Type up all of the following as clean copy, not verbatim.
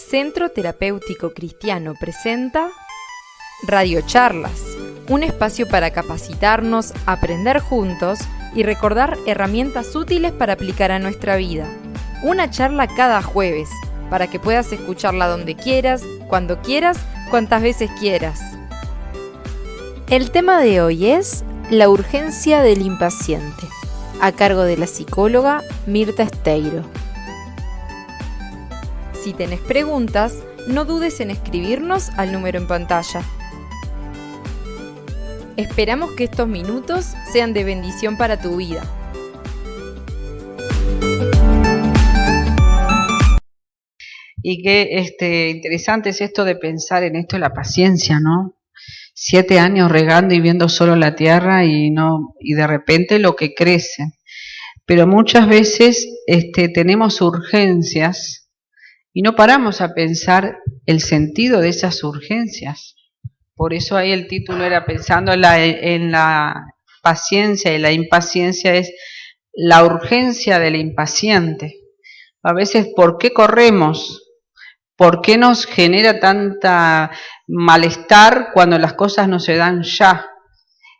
Centro Terapéutico Cristiano presenta Radiocharlas, un espacio para capacitarnos, aprender juntos y recordar herramientas útiles para aplicar a nuestra vida. Una charla cada jueves, para que puedas escucharla donde quieras, cuando quieras, cuantas veces quieras. El tema de hoy es la urgencia del impaciente, a cargo de la psicóloga Mirta Esteiro. Si tenés preguntas, no dudes en escribirnos al número en pantalla. Esperamos que estos minutos sean de bendición para tu vida. Y qué interesante es esto de pensar en esto de la paciencia, ¿no? 7 años regando y viendo solo la tierra y de repente lo que crece. Pero muchas veces tenemos urgencias y no paramos a pensar el sentido de esas urgencias. Por eso ahí el título era pensando en la paciencia y la impaciencia, es la urgencia del impaciente. A veces, ¿por qué corremos? ¿Por qué nos genera tanta malestar cuando las cosas no se dan ya?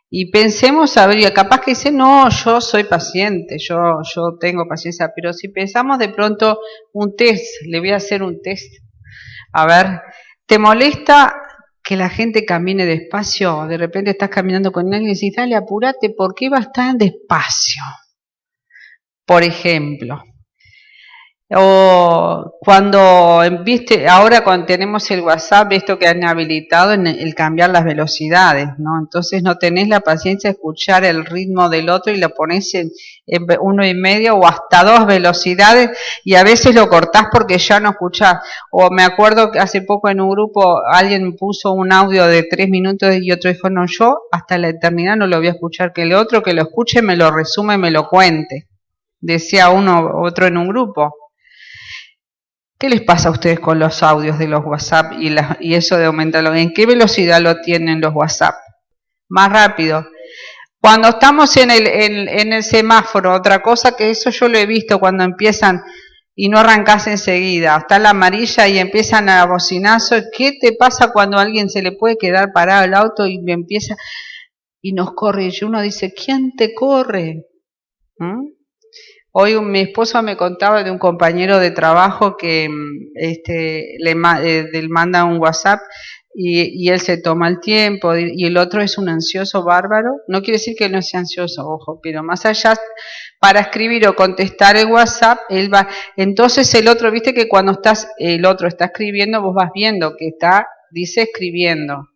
Y pensemos, a ver, capaz que dice, no, yo soy paciente, yo tengo paciencia, pero si pensamos de pronto un test, le voy a hacer un test. A ver, ¿te molesta que la gente camine despacio? De repente estás caminando con alguien y decís, dale, apúrate, ¿por qué vas tan despacio? Por ejemplo. O cuando, viste, ahora cuando tenemos el WhatsApp, esto que han habilitado en el cambiar las velocidades, ¿no? Entonces no tenés la paciencia de escuchar el ritmo del otro y lo ponés en 1,5 o hasta 2 velocidades y a veces lo cortás porque ya no escuchás. O me acuerdo que hace poco en un grupo alguien puso un audio de 3 minutos y otro dijo, no, yo hasta la eternidad no lo voy a escuchar, que el otro que lo escuche me lo resume, me lo cuente. Decía otro en un grupo. ¿Qué les pasa a ustedes con los audios de los WhatsApp y eso de aumentarlo? ¿En qué velocidad lo tienen los WhatsApp? Más rápido. Cuando estamos en el semáforo, otra cosa que eso yo lo he visto cuando empiezan y no arrancás enseguida, está la amarilla y empiezan a bocinazo. ¿Qué te pasa cuando a alguien se le puede quedar parado el auto y empieza y nos corre? Y uno dice, ¿quién te corre? Hoy mi esposo me contaba de un compañero de trabajo que le manda un WhatsApp y él se toma el tiempo y el otro es un ansioso bárbaro. No quiere decir que él no sea ansioso, ojo, pero más allá, para escribir o contestar el WhatsApp, él va. Entonces el otro, viste que cuando el otro está escribiendo, vos vas viendo que dice escribiendo.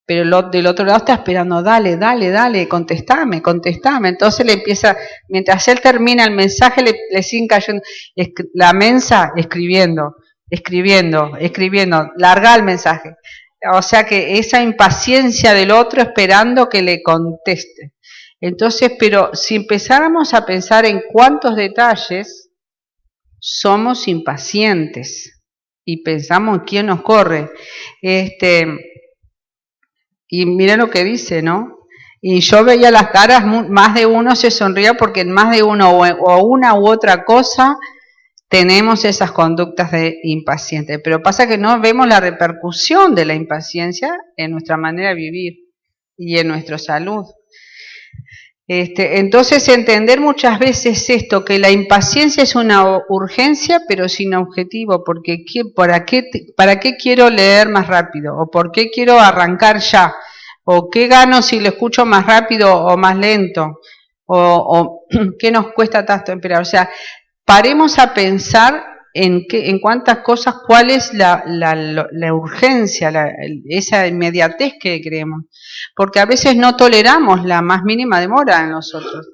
Pero del otro lado está esperando, dale, contestame. Entonces le empieza, mientras él termina el mensaje, le siguen cayendo, la mensa escribiendo, larga el mensaje. O sea que esa impaciencia del otro esperando que le conteste. Entonces, pero si empezáramos a pensar en cuántos detalles somos impacientes y pensamos en quién nos corre, y mira lo que dice, ¿no? Y yo veía las caras, más de uno se sonría porque en más de uno o una u otra cosa tenemos esas conductas de impaciente. Pero pasa que no vemos la repercusión de la impaciencia en nuestra manera de vivir y en nuestra salud. Entonces entender muchas veces esto, que la impaciencia es una urgencia pero sin objetivo, porque ¿para qué quiero leer más rápido? ¿O por qué quiero arrancar ya? ¿O qué gano si lo escucho más rápido o más lento? ¿O qué nos cuesta tanto esperar? O sea, paremos a pensar en cuántas cosas, cuál es la urgencia, esa inmediatez que creemos. Porque a veces no toleramos la más mínima demora en nosotros.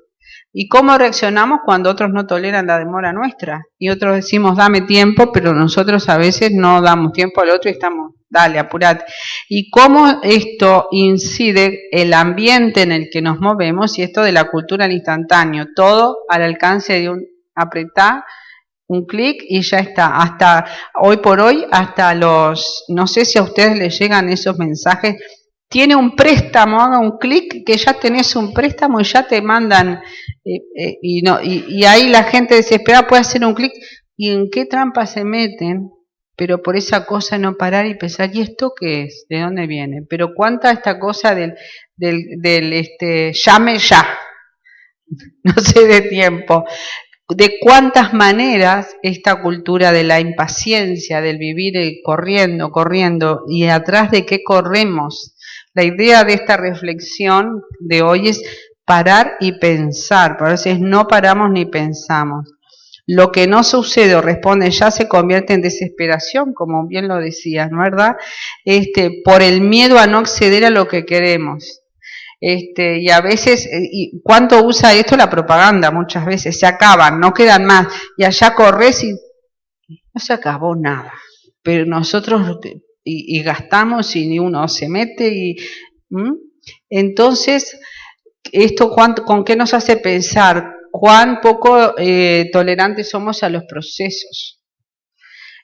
¿Y cómo reaccionamos cuando otros no toleran la demora nuestra? Y otros decimos, dame tiempo, pero nosotros a veces no damos tiempo al otro y estamos, dale, apurate. Y cómo esto incide el ambiente en el que nos movemos y esto de la cultura al instantáneo. Todo al alcance de un apretar, un clic y ya está. Hasta hoy por hoy, no sé si a ustedes les llegan esos mensajes, tiene un préstamo, haga un clic que ya tenés un préstamo y ya te mandan, y ahí la gente desesperada puede hacer un clic. ¿Y en qué trampa se meten? pero por esa cosa no parar y pensar, ¿y esto qué es? ¿De dónde viene? Pero cuánta esta cosa del llame ya, no sé de tiempo, de cuántas maneras esta cultura de la impaciencia, del vivir corriendo, corriendo, y atrás de qué corremos. La idea de esta reflexión de hoy es parar y pensar, pero a veces no paramos ni pensamos. Lo que no sucede o responde ya se convierte en desesperación, como bien lo decías, ¿no es verdad? Por el miedo a no acceder a lo que queremos. Y a veces, y ¿cuánto usa esto la propaganda? Muchas veces se acaban, no quedan más, y allá corres y no se acabó nada, pero nosotros y gastamos y uno se mete y entonces esto con qué nos hace pensar cuán poco tolerantes somos a los procesos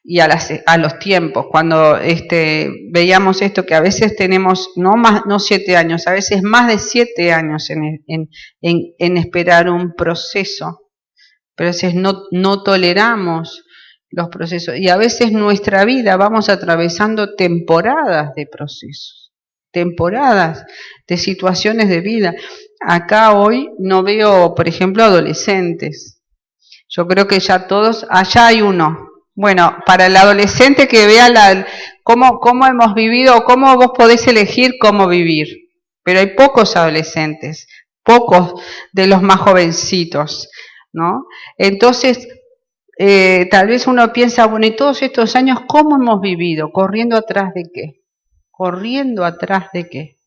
y a los tiempos. Cuando veíamos esto, que a veces tenemos no 7 años, a veces más de 7 años en esperar un proceso, pero a veces no toleramos los procesos, y a veces nuestra vida vamos atravesando temporadas de procesos, temporadas de situaciones de vida. Acá hoy no veo, por ejemplo, adolescentes. Yo creo que ya todos, allá hay uno. Bueno, para el adolescente que vea cómo hemos vivido, cómo vos podés elegir cómo vivir. Pero hay pocos adolescentes, pocos de los más jovencitos, ¿no? Entonces, tal vez uno piensa, bueno, y todos estos años, ¿cómo hemos vivido? ¿Corriendo atrás de qué? ¿Corriendo atrás de qué?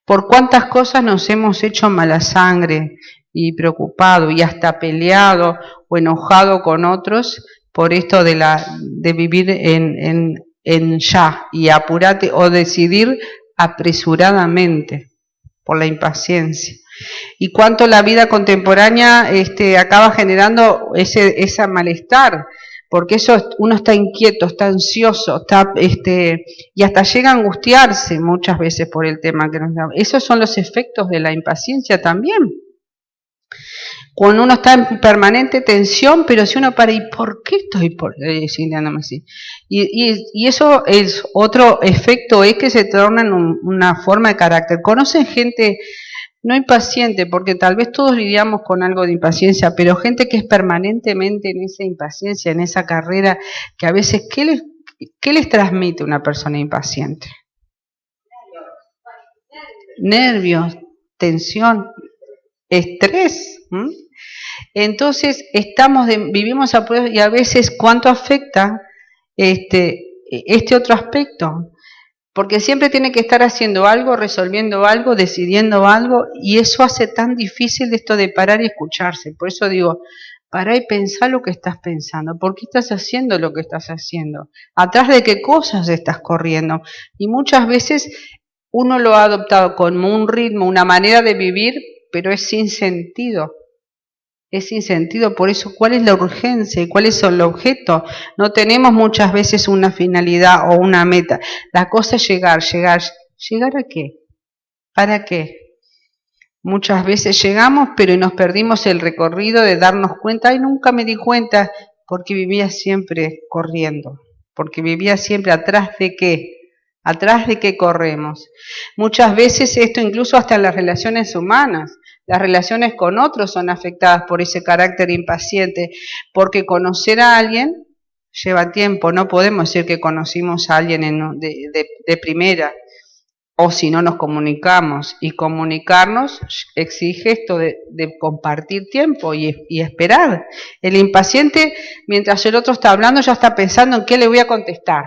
¿Por cuántas cosas nos hemos hecho mala sangre y preocupado y hasta peleado o enojado con otros por esto de vivir en ya y apurate o decidir apresuradamente por la impaciencia? Y cuánto la vida contemporánea acaba generando ese malestar, porque uno está inquieto, está ansioso, y hasta llega a angustiarse muchas veces por el tema que nos da. Esos son los efectos de la impaciencia también. Cuando uno está en permanente tensión, pero si uno para, ¿y por qué estoy sintiéndome así? Y eso es otro efecto, es que se torna en una forma de carácter. ¿Conocen gente no impaciente, porque tal vez todos lidiamos con algo de impaciencia, pero gente que es permanentemente en esa impaciencia, en esa carrera, que a veces, ¿qué les transmite una persona impaciente? Nervios, tensión, estrés. Entonces vivimos a prueba, y a veces ¿cuánto afecta este otro aspecto? Porque siempre tiene que estar haciendo algo, resolviendo algo, decidiendo algo, y eso hace tan difícil esto de parar y escucharse. Por eso digo, pará y pensá lo que estás pensando. ¿Por qué estás haciendo lo que estás haciendo? ¿Atrás de qué cosas estás corriendo? Y muchas veces uno lo ha adoptado como un ritmo, una manera de vivir, pero es sin sentido. Es sin sentido. Por eso, ¿cuál es la urgencia y cuál es el objeto? No tenemos muchas veces una finalidad o una meta. La cosa es llegar. ¿Llegar a qué? ¿Para qué? Muchas veces llegamos, pero nos perdimos el recorrido de darnos cuenta. Ay, nunca me di cuenta, porque vivía siempre corriendo. Porque vivía siempre atrás de qué. ¿Atrás de qué corremos? Muchas veces esto incluso hasta en las relaciones humanas. Las relaciones con otros son afectadas por ese carácter impaciente, porque conocer a alguien lleva tiempo. No podemos decir que conocimos a alguien de primera, o si no nos comunicamos. Y comunicarnos exige esto de compartir tiempo y esperar. El impaciente, mientras el otro está hablando, ya está pensando en qué le voy a contestar.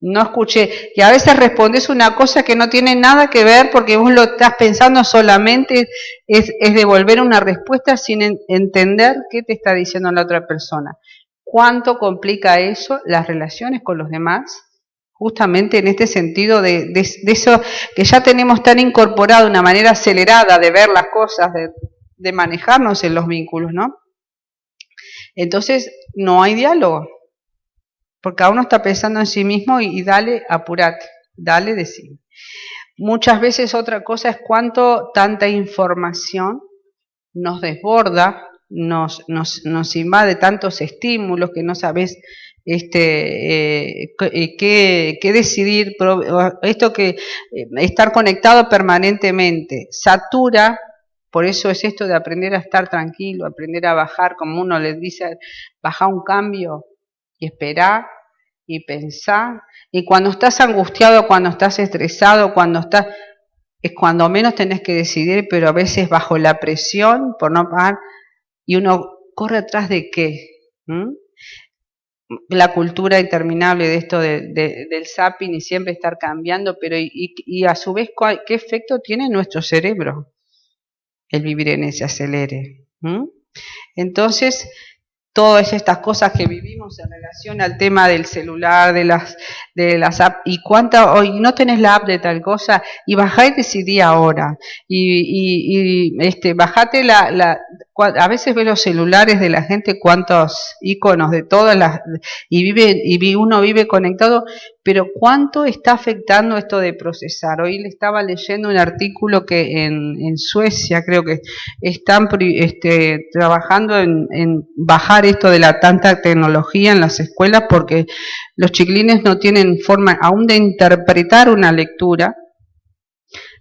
No escuché, y a veces respondes una cosa que no tiene nada que ver porque vos lo estás pensando solamente, es devolver una respuesta sin entender qué te está diciendo la otra persona. ¿Cuánto complica eso las relaciones con los demás? Justamente en este sentido de eso que ya tenemos tan incorporado, una manera acelerada de ver las cosas, de manejarnos en los vínculos, ¿no? Entonces no hay diálogo. Porque cada uno está pensando en sí mismo y dale, apurate, dale, decime. Muchas veces otra cosa es cuánto tanta información nos desborda, nos invade tantos estímulos que no sabes qué decidir, esto que estar conectado permanentemente satura. Por eso es esto de aprender a estar tranquilo, aprender a bajar, como uno les dice, bajar un cambio y esperar y pensar. Y cuando estás angustiado, cuando estás estresado, es cuando menos tenés que decidir, pero a veces bajo la presión por no pagar, y uno corre atrás de qué. La cultura interminable de esto del zapping y siempre estar cambiando, pero y a su vez, ¿qué efecto tiene en nuestro cerebro el vivir en ese acelere? Entonces, todas estas cosas que vivimos en relación al tema del celular, de las apps, y hoy no tenés la app de tal cosa, y bajá y decidí ahora, bajate a veces ve los celulares de la gente, cuántos iconos de todas las, uno vive conectado, pero cuánto está afectando esto de procesar. Hoy le estaba leyendo un artículo que en Suecia creo que están trabajando en bajar esto de la tanta tecnología en las escuelas, porque los chiquilines no tienen forma aún de interpretar una lectura,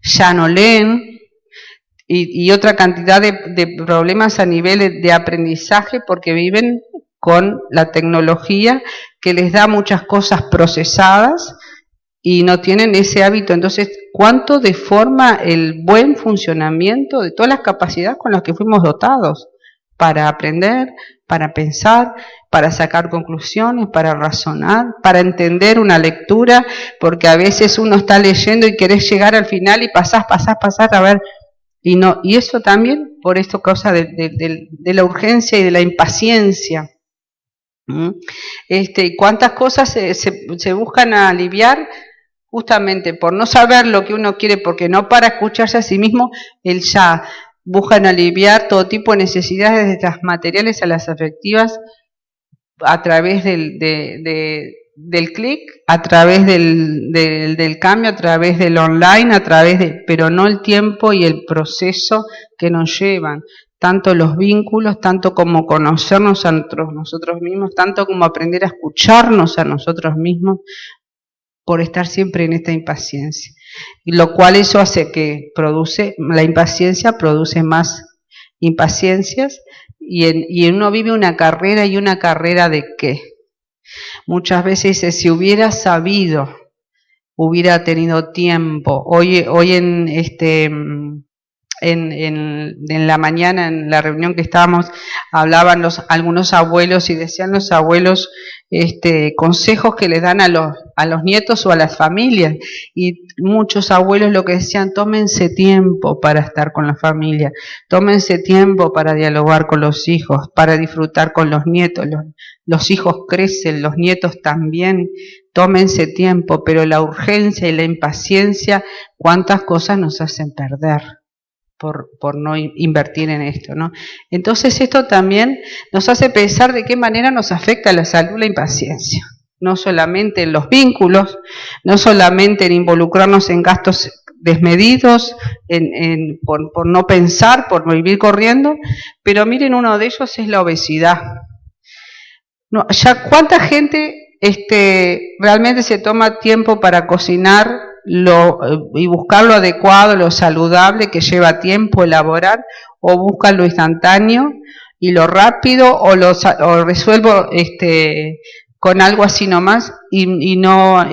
ya no leen, y otra cantidad de problemas a nivel de aprendizaje, porque viven con la tecnología que les da muchas cosas procesadas y no tienen ese hábito. Entonces, ¿cuánto deforma el buen funcionamiento de todas las capacidades con las que fuimos dotados para aprender, para pensar, para sacar conclusiones, para razonar, para entender una lectura? Porque a veces uno está leyendo y querés llegar al final y pasás a ver, y eso también por esto causa de la urgencia y de la impaciencia. Y cuántas cosas se buscan aliviar justamente por no saber lo que uno quiere, porque no para escucharse a sí mismo, buscan aliviar todo tipo de necesidades, desde las materiales a las afectivas, a través del clic, a través del cambio, a través del online, pero no el tiempo y el proceso que nos llevan, tanto los vínculos, tanto como conocernos a nosotros mismos, tanto como aprender a escucharnos a nosotros mismos, por estar siempre en esta impaciencia. Y lo cual eso hace que la impaciencia produce más impaciencias, y uno vive una carrera, ¿y una carrera de qué? Muchas veces dice, si hubiera sabido, hubiera tenido tiempo. Hoy en la mañana, en la reunión que estábamos, hablaban algunos abuelos, y decían los abuelos consejos que les dan a los nietos o a las familias, y muchos abuelos lo que decían: tómense tiempo para estar con la familia, tómense tiempo para dialogar con los hijos, para disfrutar con los nietos. Los hijos crecen, los nietos también, tómense tiempo, pero la urgencia y la impaciencia, cuántas cosas nos hacen perder por no invertir en esto, ¿no? Entonces esto también nos hace pensar de qué manera nos afecta la salud la impaciencia, no solamente en los vínculos, no solamente en involucrarnos en gastos desmedidos, por no pensar, por vivir corriendo, pero miren, uno de ellos es la obesidad. No, ya cuánta gente realmente se toma tiempo para cocinar y buscar lo adecuado, lo saludable, que lleva tiempo elaborar, o busca lo instantáneo y lo rápido, o resuelvo con algo así nomás, y no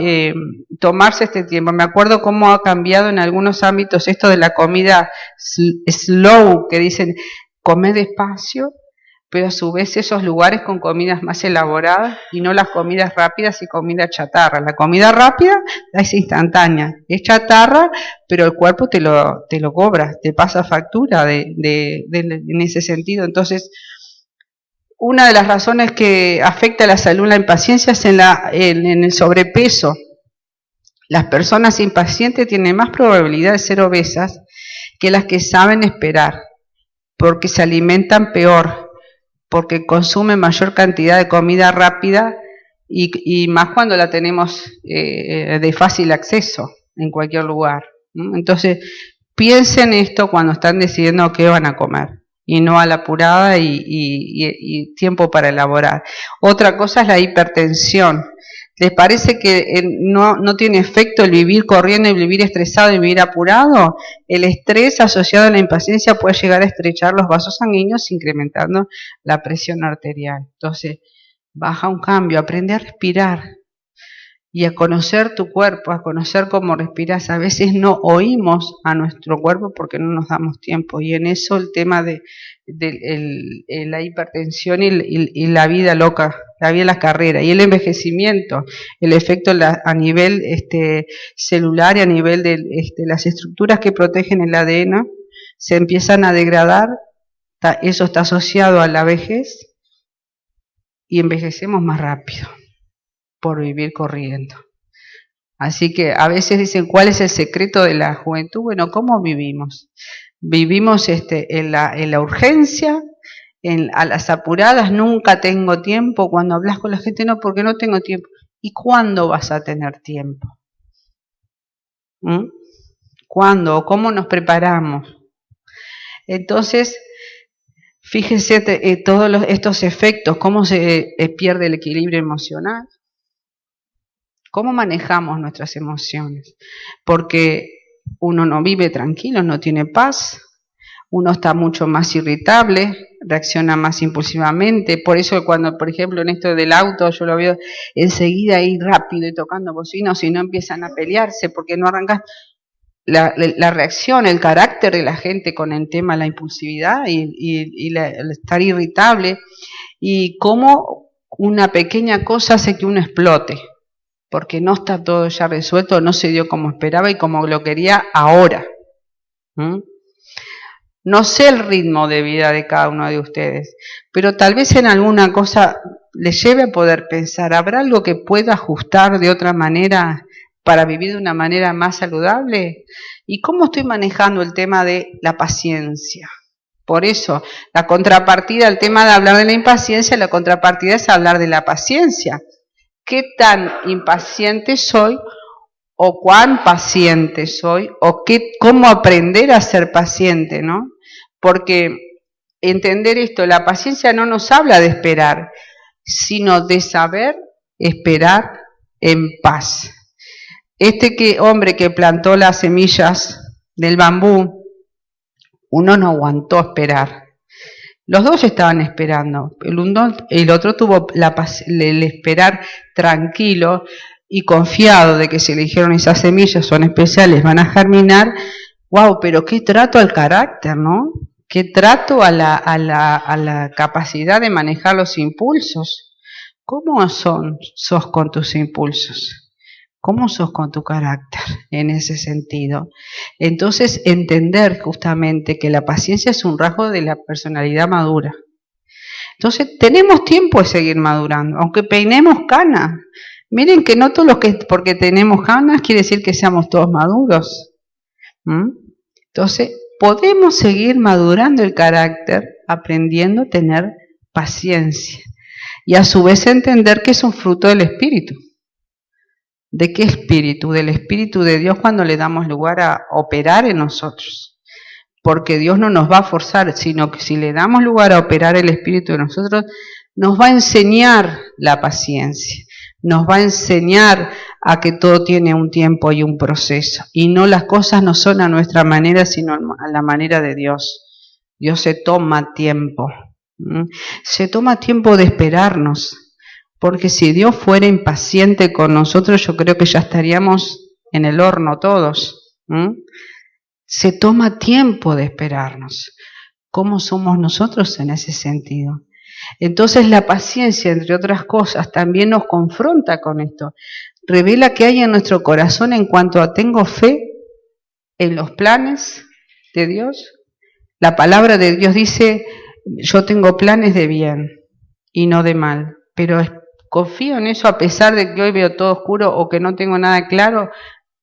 tomarse este tiempo. Me acuerdo cómo ha cambiado en algunos ámbitos esto de la comida slow, que dicen comer despacio, pero a su vez esos lugares con comidas más elaboradas, y no las comidas rápidas y comida chatarra. La comida rápida es instantánea, es chatarra, pero el cuerpo te lo cobra, te pasa factura en ese sentido. Entonces, una de las razones que afecta a la salud la impaciencia es en el sobrepeso. Las personas impacientes tienen más probabilidad de ser obesas que las que saben esperar, porque se alimentan peor, porque consumen mayor cantidad de comida rápida, y más cuando la tenemos de fácil acceso en cualquier lugar. Entonces, piensen esto cuando están decidiendo qué van a comer, y no a la apurada y tiempo para elaborar. Otra cosa es la hipertensión. ¿Les parece que no tiene efecto el vivir corriendo, el vivir estresado y vivir apurado? El estrés asociado a la impaciencia puede llegar a estrechar los vasos sanguíneos, incrementando la presión arterial. Entonces, baja un cambio, aprende a respirar y a conocer tu cuerpo, a conocer cómo respiras. A veces no oímos a nuestro cuerpo porque no nos damos tiempo, y en eso el tema de la hipertensión y la vida loca, la vida de la carrera, y el envejecimiento, el efecto a nivel celular y a nivel de las estructuras que protegen el ADN se empiezan a degradar. Eso está asociado a la vejez y envejecemos más rápido por vivir corriendo. Así que a veces dicen, ¿cuál es el secreto de la juventud? Bueno, ¿cómo vivimos? Vivimos en la urgencia, a las apuradas, nunca tengo tiempo. Cuando hablas con la gente, no, porque no tengo tiempo. ¿Y cuándo vas a tener tiempo? ¿Cuándo? ¿Cómo nos preparamos? Entonces, fíjense todos estos efectos, cómo se pierde el equilibrio emocional, cómo manejamos nuestras emociones, porque uno no vive tranquilo, no tiene paz, uno está mucho más irritable, reacciona más impulsivamente. Por eso cuando, por ejemplo, en esto del auto, yo lo veo enseguida ir rápido y tocando bocina, si no empiezan a pelearse porque no arrancas. La reacción, el carácter de la gente con el tema de la impulsividad y el estar irritable, y cómo una pequeña cosa hace que uno explote, porque no está todo ya resuelto, no se dio como esperaba y como lo quería ahora. No sé el ritmo de vida de cada uno de ustedes, pero tal vez en alguna cosa les lleve a poder pensar, ¿habrá algo que pueda ajustar de otra manera para vivir de una manera más saludable? ¿Y cómo estoy manejando el tema de la paciencia? Por eso, la contrapartida, el tema de hablar de la impaciencia, la contrapartida es hablar de la paciencia. ¿Qué tan impaciente soy o cuán paciente soy? ¿O cómo aprender a ser paciente, no? Porque entender esto, la paciencia no nos habla de esperar, sino de saber esperar en paz. Hombre que plantó las semillas del bambú, uno no aguantó esperar. Los dos estaban esperando. El otro tuvo el esperar tranquilo y confiado de que si le dijeron esas semillas son especiales, van a germinar. ¡Wow! Pero qué trato al carácter, ¿no? Qué trato a la capacidad de manejar los impulsos. ¿Cómo sos con tus impulsos? ¿Cómo sos con tu carácter en ese sentido? Entonces, entender justamente que la paciencia es un rasgo de la personalidad madura. Entonces, tenemos tiempo de seguir madurando, aunque peinemos canas. Miren que no todos los que porque tenemos canas quiere decir que seamos todos maduros. Entonces, podemos seguir madurando el carácter, aprendiendo a tener paciencia. Y a su vez entender que es un fruto del Espíritu. ¿De qué espíritu? Del Espíritu de Dios cuando le damos lugar a operar en nosotros. Porque Dios no nos va a forzar, sino que si le damos lugar a operar el Espíritu de nosotros, nos va a enseñar la paciencia, nos va a enseñar a que todo tiene un tiempo y un proceso. Y no, las cosas no son a nuestra manera, sino a la manera de Dios. Dios se toma tiempo. Se toma tiempo de esperarnos. Porque si Dios fuera impaciente con nosotros, yo creo que ya estaríamos en el horno todos. Se toma tiempo de esperarnos. ¿Cómo somos nosotros en ese sentido? Entonces la paciencia, entre otras cosas, también nos confronta con esto. Revela qué hay en nuestro corazón en cuanto a tengo fe en los planes de Dios. La palabra de Dios dice, yo tengo planes de bien y no de mal, pero confío en eso a pesar de que hoy veo todo oscuro o que no tengo nada claro.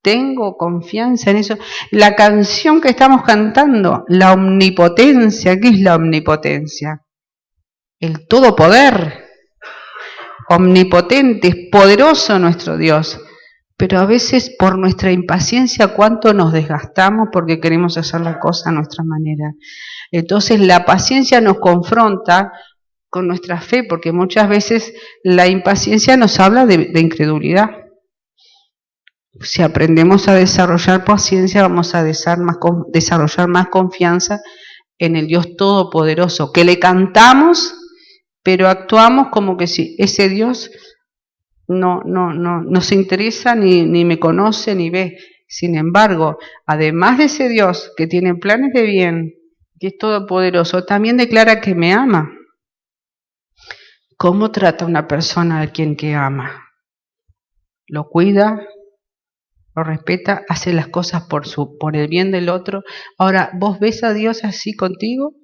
Tengo confianza en eso. La canción que estamos cantando, la omnipotencia, ¿qué es la omnipotencia? El todopoder. Omnipotente, es poderoso nuestro Dios. Pero a veces por nuestra impaciencia, ¿cuánto nos desgastamos porque queremos hacer la cosa a nuestra manera? Entonces la paciencia nos confronta con nuestra fe, porque muchas veces la impaciencia nos habla de incredulidad. Si aprendemos a desarrollar paciencia, vamos a desarrollar más confianza en el Dios Todopoderoso, que le cantamos, pero actuamos como que si ese Dios no se interesa, ni me conoce, ni ve. Sin embargo, además de ese Dios que tiene planes de bien, que es todopoderoso, también declara que me ama. ¿Cómo trata una persona a quien que ama? Lo cuida, lo respeta, hace las cosas por el bien del otro. Ahora, ¿vos ves a Dios así contigo?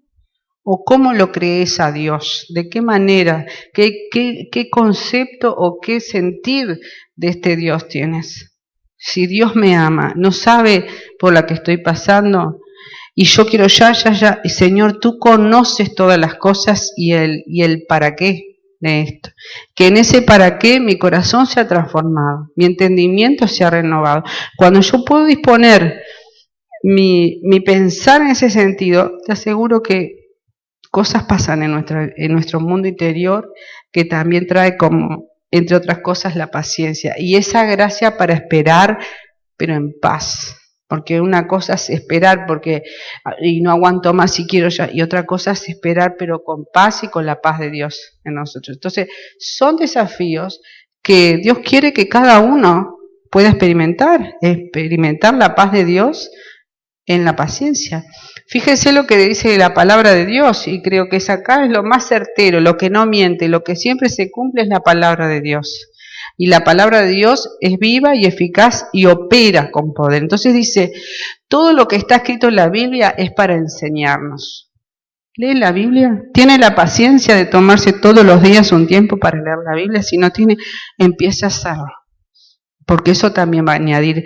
¿O cómo lo crees a Dios? ¿De qué manera? ¿Qué concepto o qué sentir de este Dios tienes? Si Dios me ama, no sabe por la que estoy pasando, y yo quiero ya, y Señor, tú conoces todas las cosas y el para qué de esto. Que en ese para qué mi corazón se ha transformado, mi entendimiento se ha renovado. Cuando yo puedo disponer mi pensar en ese sentido, te aseguro que cosas pasan en nuestro mundo interior, que también trae como, entre otras cosas, la paciencia. Y esa gracia para esperar, pero en paz. Porque una cosa es esperar y no aguanto más si quiero ya, y otra cosa es esperar pero con paz y con la paz de Dios en nosotros. Entonces son desafíos que Dios quiere que cada uno pueda experimentar la paz de Dios en la paciencia. Fíjense lo que dice la palabra de Dios, y creo que acá es lo más certero, lo que no miente, lo que siempre se cumple es la palabra de Dios. Y la palabra de Dios es viva y eficaz y opera con poder. Entonces dice, todo lo que está escrito en la Biblia es para enseñarnos. ¿Lee la Biblia? ¿Tiene la paciencia de tomarse todos los días un tiempo para leer la Biblia? Si no tiene, empieza a hacerlo. Porque eso también va a añadir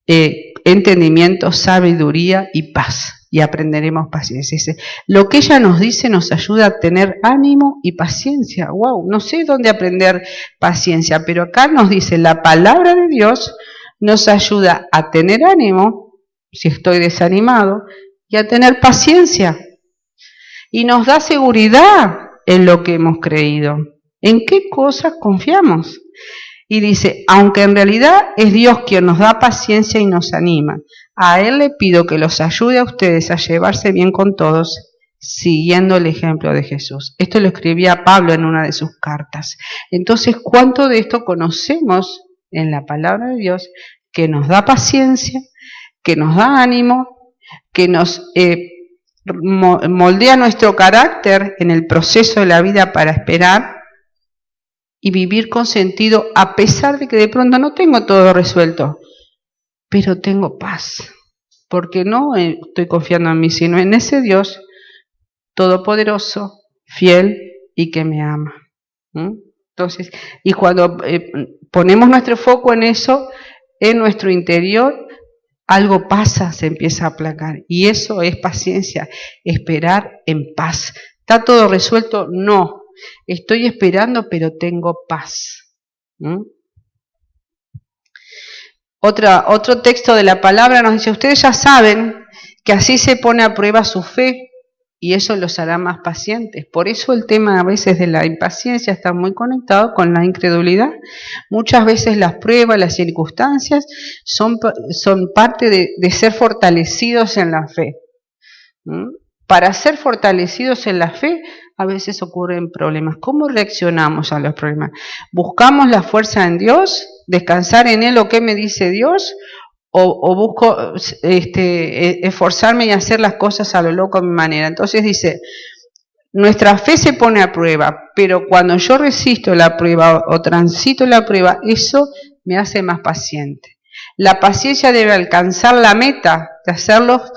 entendimiento, sabiduría y paz. Y aprenderemos paciencia. Dice, lo que ella nos dice nos ayuda a tener ánimo y paciencia. Wow, no sé dónde aprender paciencia, pero acá nos dice, la palabra de Dios nos ayuda a tener ánimo, si estoy desanimado, y a tener paciencia. Y nos da seguridad en lo que hemos creído. ¿En qué cosas confiamos? Y dice, aunque en realidad es Dios quien nos da paciencia y nos anima, a Él le pido que los ayude a ustedes a llevarse bien con todos, siguiendo el ejemplo de Jesús. Esto lo escribía Pablo en una de sus cartas. Entonces, ¿cuánto de esto conocemos en la palabra de Dios que nos da paciencia, que nos da ánimo, que nos moldea nuestro carácter en el proceso de la vida para esperar y vivir con sentido, a pesar de que de pronto no tengo todo resuelto, pero tengo paz, porque no estoy confiando en mí, sino en ese Dios todopoderoso, fiel y que me ama. Entonces, y cuando ponemos nuestro foco en eso, en nuestro interior, algo pasa, se empieza a aplacar, y eso es paciencia, esperar en paz. ¿Está todo resuelto? No. Estoy esperando, pero tengo paz. Otro texto de la palabra nos dice, ustedes ya saben que así se pone a prueba su fe y eso los hará más pacientes. Por eso el tema a veces de la impaciencia está muy conectado con la incredulidad. Muchas veces las pruebas, las circunstancias son parte de ser fortalecidos en la fe. Para ser fortalecidos en la fe, a veces ocurren problemas. ¿Cómo reaccionamos a los problemas? ¿Buscamos la fuerza en Dios? ¿Descansar en Él o qué me dice Dios? ¿O busco esforzarme y hacer las cosas a lo loco a mi manera? Entonces dice, nuestra fe se pone a prueba, pero cuando yo resisto la prueba o transito la prueba, eso me hace más paciente. La paciencia debe alcanzar la meta de hacerlos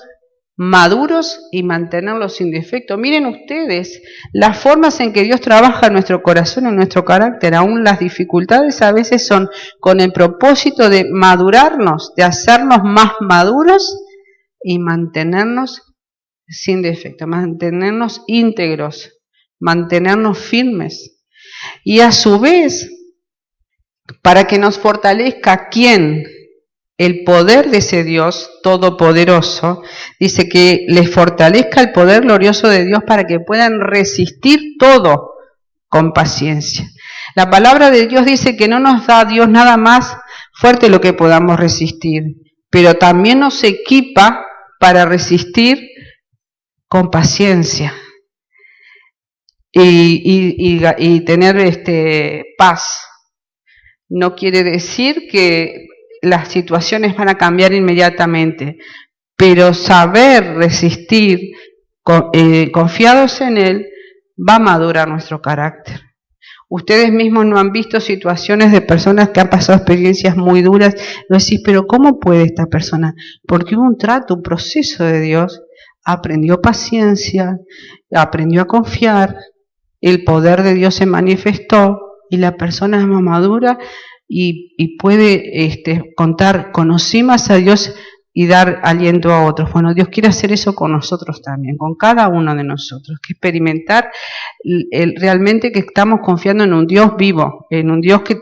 maduros y mantenerlos sin defecto. Miren ustedes las formas en que Dios trabaja en nuestro corazón, en nuestro carácter. Aún las dificultades a veces son con el propósito de madurarnos, de hacernos más maduros y mantenernos sin defecto, mantenernos íntegros, mantenernos firmes. Y a su vez, para que nos fortalezca, ¿quién? El poder de ese Dios todopoderoso. Dice que les fortalezca el poder glorioso de Dios para que puedan resistir todo con paciencia. La palabra de Dios dice que no nos da Dios nada más fuerte lo que podamos resistir, pero también nos equipa para resistir con paciencia y tener paz. No quiere decir que las situaciones van a cambiar inmediatamente, pero saber resistir confiados en Él va a madurar nuestro carácter. Ustedes mismos no han visto situaciones de personas que han pasado experiencias muy duras. No decís, pero ¿cómo puede esta persona? Porque hubo un trato, un proceso de Dios. Aprendió paciencia, aprendió a confiar, el poder de Dios se manifestó y la persona es más madura y puede contar, conocí más a Dios y dar aliento a otros. Bueno, Dios quiere hacer eso con nosotros también, con cada uno de nosotros, que experimentar realmente que estamos confiando en un Dios vivo, en un Dios que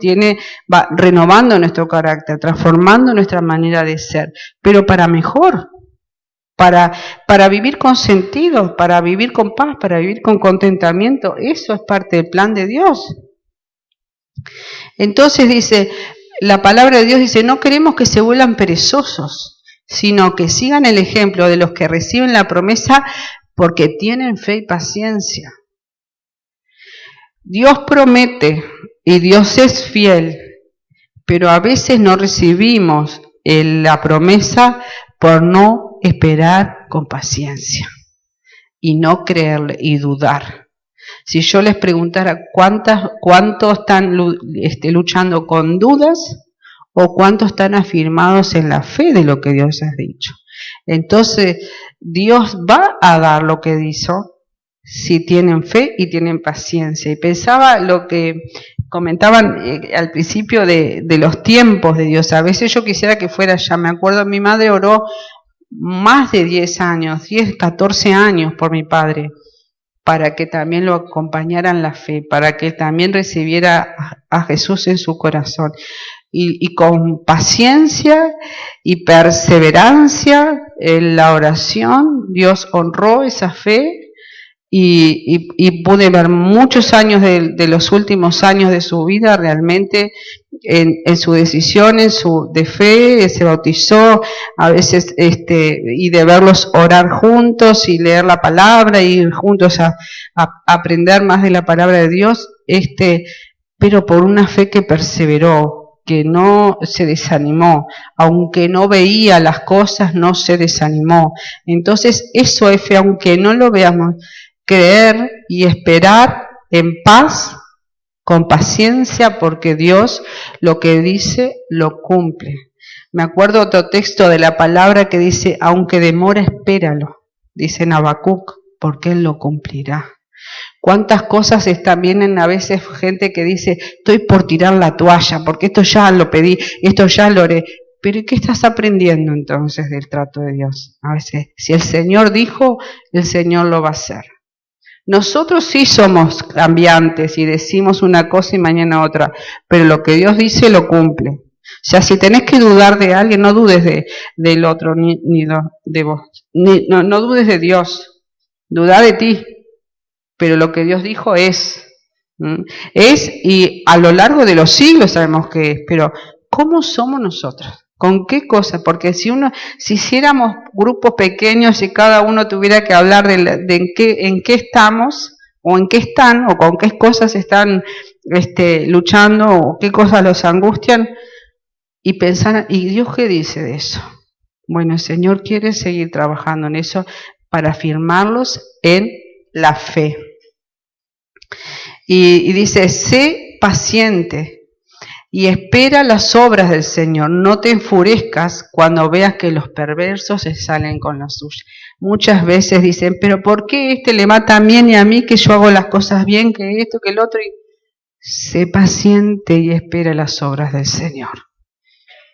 va renovando nuestro carácter, transformando nuestra manera de ser, pero para mejor, para vivir con sentido, para vivir con paz, para vivir con contentamiento. Eso es parte del plan de Dios. Entonces dice, la palabra de Dios dice, no queremos que se vuelvan perezosos, sino que sigan el ejemplo de los que reciben la promesa porque tienen fe y paciencia. Dios promete y Dios es fiel, pero a veces no recibimos la promesa por no esperar con paciencia y no creerle y dudar. Si yo les preguntara cuántos están luchando con dudas o cuántos están afirmados en la fe de lo que Dios ha dicho. Entonces, Dios va a dar lo que hizo si tienen fe y tienen paciencia. Y pensaba lo que comentaban al principio de los tiempos de Dios. A veces yo quisiera que fuera ya. Me acuerdo, mi madre oró más de 10 años, 10, 14 años por mi padre, para que también lo acompañara en la fe, para que también recibiera a Jesús en su corazón. Y con paciencia y perseverancia en la oración, Dios honró esa fe y pude ver muchos años de los últimos años de su vida realmente en su decisión, de fe, se bautizó a veces, y de verlos orar juntos y leer la palabra y ir juntos a aprender más de la palabra de Dios, pero por una fe que perseveró, que no se desanimó, aunque no veía las cosas, no se desanimó. Entonces eso es fe, aunque no lo veamos, creer y esperar en paz, con paciencia, porque Dios lo que dice lo cumple. Me acuerdo otro texto de la palabra que dice, aunque demora, espéralo, dice en Habacuc, porque Él lo cumplirá. ¿Cuántas cosas vienen a veces gente que dice, estoy por tirar la toalla, porque esto ya lo pedí, esto ya lo haré? Pero ¿y qué estás aprendiendo entonces del trato de Dios? A veces, si el Señor dijo, el Señor lo va a hacer. Nosotros sí somos cambiantes y decimos una cosa y mañana otra, pero lo que Dios dice lo cumple. O sea, si tenés que dudar de alguien, no dudes del otro, ni de vos. No dudes de Dios, duda de ti. Pero lo que Dios dijo es, y a lo largo de los siglos sabemos que es, pero ¿cómo somos nosotros? ¿Con qué cosas? Porque si hiciéramos grupos pequeños y cada uno tuviera que hablar de en qué estamos, o en qué están, o con qué cosas están luchando, o qué cosas los angustian, y pensar, ¿y Dios qué dice de eso? Bueno, el Señor quiere seguir trabajando en eso para afirmarlos en la fe. Y dice, sé paciente y espera las obras del Señor. No te enfurezcas cuando veas que los perversos se salen con la suya. Muchas veces dicen, pero ¿por qué le mata bien y a mí que yo hago las cosas bien, que esto, que el otro? Y sé paciente y espera las obras del Señor.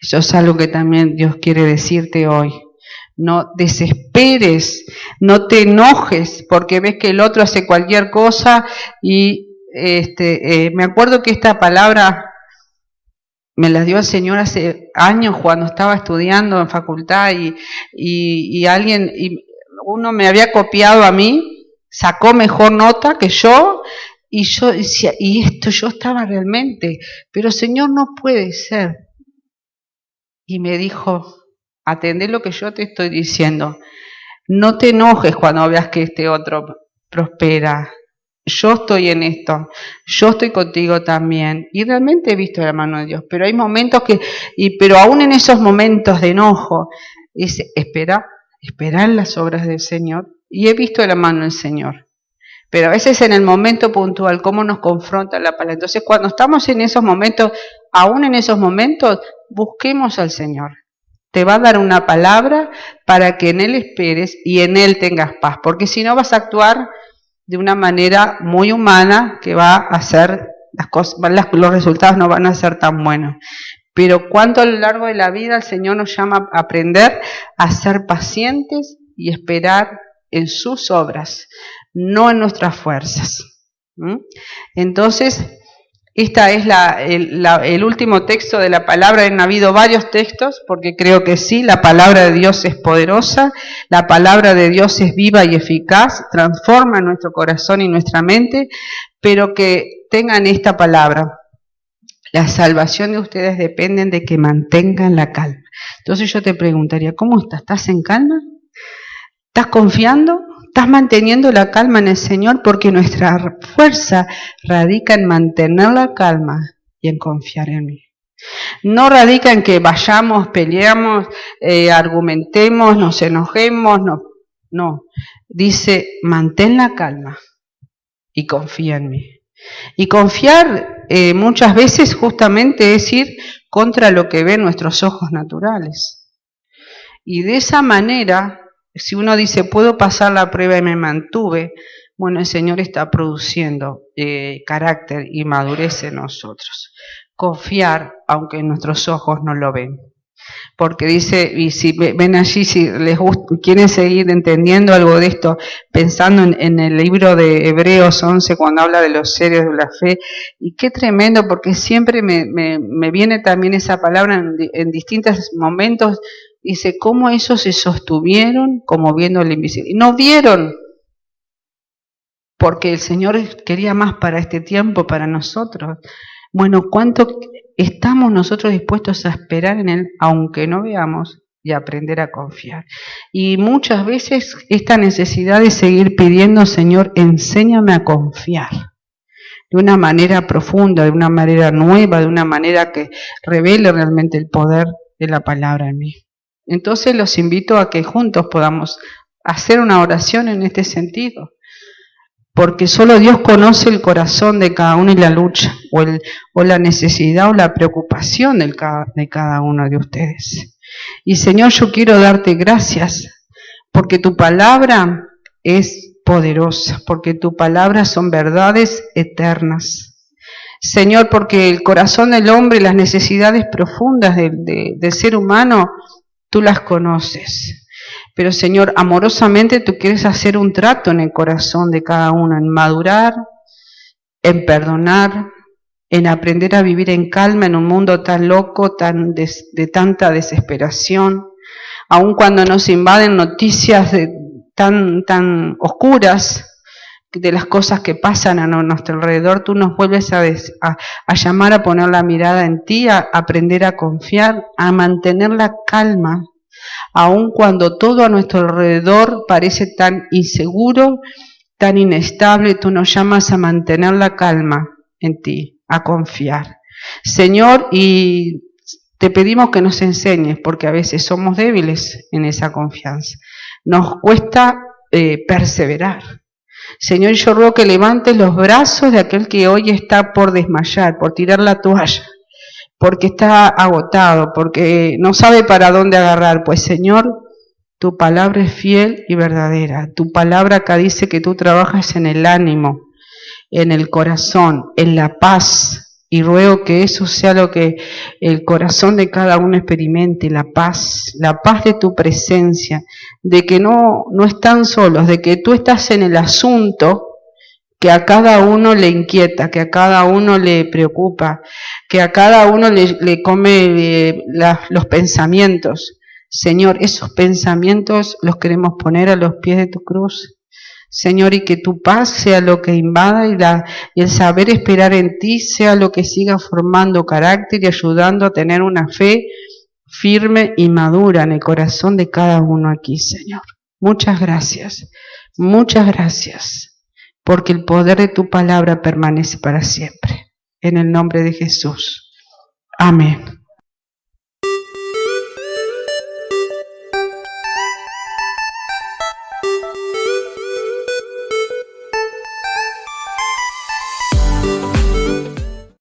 Eso es algo que también Dios quiere decirte hoy. No desesperes, no te enojes porque ves que el otro hace cualquier cosa y me acuerdo que esta palabra me las dio el Señor hace años cuando estaba estudiando en facultad y alguien, uno me había copiado a mí, sacó mejor nota que yo, y yo decía, y esto yo estaba realmente, pero Señor, no puede ser. Y me dijo, atendé lo que yo te estoy diciendo, no te enojes cuando veas que este otro prospera. Yo estoy en esto, yo estoy contigo también. Y realmente he visto la mano de Dios, pero hay momentos pero aún en esos momentos de enojo, dice, espera en las obras del Señor. Y he visto la mano del Señor. Pero a veces en el momento puntual, cómo nos confronta la palabra. Entonces cuando estamos en esos momentos, aún en esos momentos, busquemos al Señor. Te va a dar una palabra para que en Él esperes y en Él tengas paz. Porque si no vas a actuar de una manera muy humana que va a hacer las cosas, los resultados no van a ser tan buenos. Pero cuánto a lo largo de la vida el Señor nos llama a aprender a ser pacientes y esperar en sus obras, no en nuestras fuerzas. Entonces, esta es el último texto de la palabra. Han habido varios textos, porque creo que sí, la palabra de Dios es poderosa, la palabra de Dios es viva y eficaz, transforma nuestro corazón y nuestra mente, pero que tengan esta palabra. La salvación de ustedes depende de que mantengan la calma. Entonces yo te preguntaría, ¿cómo estás? ¿Estás en calma? ¿Estás confiando? ¿Estás manteniendo la calma en el Señor? Porque nuestra fuerza radica en mantener la calma y en confiar en mí. No radica en que vayamos, peleamos, argumentemos, nos enojemos, no. Dice, mantén la calma y confía en mí. Y confiar muchas veces justamente es ir contra lo que ven nuestros ojos naturales. Y de esa manera, si uno dice, puedo pasar la prueba y me mantuve, bueno, el Señor está produciendo carácter y madurez en nosotros. Confiar, aunque nuestros ojos no lo ven. Porque dice, y si ven allí, si les gusta, quieren seguir entendiendo algo de esto, pensando en el libro de Hebreos 11, cuando habla de los serios de la fe, y qué tremendo, porque siempre me viene también esa palabra en distintos momentos. Dice, cómo esos se sostuvieron como viendo el invisible. Y no vieron, porque el Señor quería más para este tiempo, para nosotros. Bueno, ¿cuánto estamos nosotros dispuestos a esperar en Él, aunque no veamos, y aprender a confiar? Y muchas veces esta necesidad de seguir pidiendo, Señor, enséñame a confiar. De una manera profunda, de una manera nueva, de una manera que revele realmente el poder de la palabra en mí. Entonces los invito a que juntos podamos hacer una oración en este sentido, porque solo Dios conoce el corazón de cada uno y la lucha, o la necesidad o la preocupación de cada uno de ustedes. Y Señor, yo quiero darte gracias, porque tu palabra es poderosa, porque tu palabra son verdades eternas. Señor, porque el corazón del hombre y las necesidades profundas del ser humano, tú las conoces, pero Señor, amorosamente tú quieres hacer un trato en el corazón de cada uno, en madurar, en perdonar, en aprender a vivir en calma en un mundo tan loco, de tanta desesperación, aun cuando nos invaden noticias tan oscuras de las cosas que pasan a nuestro alrededor, tú nos vuelves a llamar a poner la mirada en ti, a aprender a confiar, a mantener la calma, aun cuando todo a nuestro alrededor parece tan inseguro, tan inestable. Tú nos llamas a mantener la calma en ti, a confiar. Señor, y te pedimos que nos enseñes, porque a veces somos débiles en esa confianza. Nos cuesta perseverar. Señor, yo ruego que levantes los brazos de aquel que hoy está por desmayar, por tirar la toalla, porque está agotado, porque no sabe para dónde agarrar. Pues Señor, tu palabra es fiel y verdadera. Tu palabra acá dice que tú trabajas en el ánimo, en el corazón, en la paz. Y ruego que eso sea lo que el corazón de cada uno experimente, la paz de tu presencia, de que no están solos, de que tú estás en el asunto que a cada uno le inquieta, que a cada uno le preocupa, que a cada uno le come los pensamientos. Señor, esos pensamientos los queremos poner a los pies de tu cruz. Señor, y que tu paz sea lo que invada y el saber esperar en ti sea lo que siga formando carácter y ayudando a tener una fe firme y madura en el corazón de cada uno aquí, Señor. Muchas gracias, porque el poder de tu palabra permanece para siempre. En el nombre de Jesús. Amén.